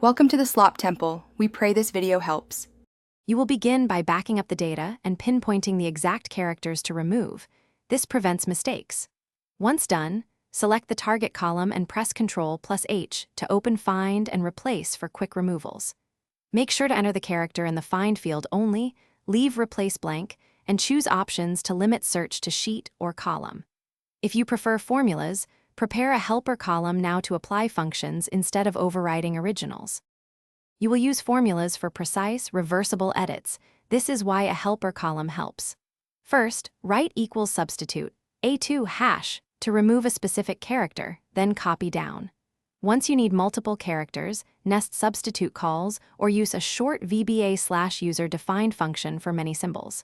Welcome to the Slop Temple. We pray this video helps. You will begin by backing up the data and pinpointing the exact characters to remove. This prevents mistakes. Once done, select the target column and press Ctrl+H to open Find and Replace for quick removals. Make sure to enter the character in the Find field only, leave Replace blank, and choose options to limit search to sheet or column. If you prefer formulas, prepare a helper column now to apply functions instead of overriding originals. You will use formulas for precise, reversible edits. This is why a helper column helps. First, write equals substitute, A2 hash, to remove a specific character, then copy down. Once you need multiple characters, nest substitute calls or use a short VBA/user-defined function for many symbols.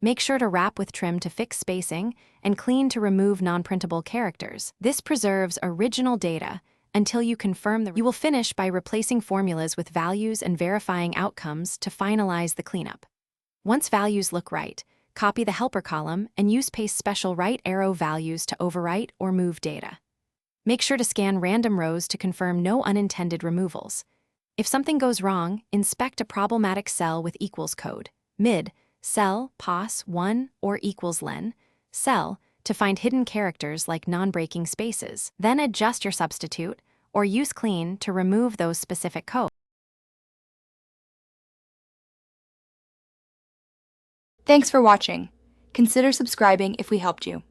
Make sure to wrap with trim to fix spacing and clean to remove non-printable characters. This preserves original data until you confirm You will finish by replacing formulas with values and verifying outcomes to finalize the cleanup. Once values look right, copy the helper column and use paste special right arrow values to overwrite or move data. Make sure to scan random rows to confirm no unintended removals. If something goes wrong, inspect a problematic cell with equals code, mid, cell, pos, 1, or equals len, cell, to find hidden characters like non-breaking spaces. Then adjust your substitute, or use clean to remove those specific codes. Thanks for watching. Consider subscribing if we helped you.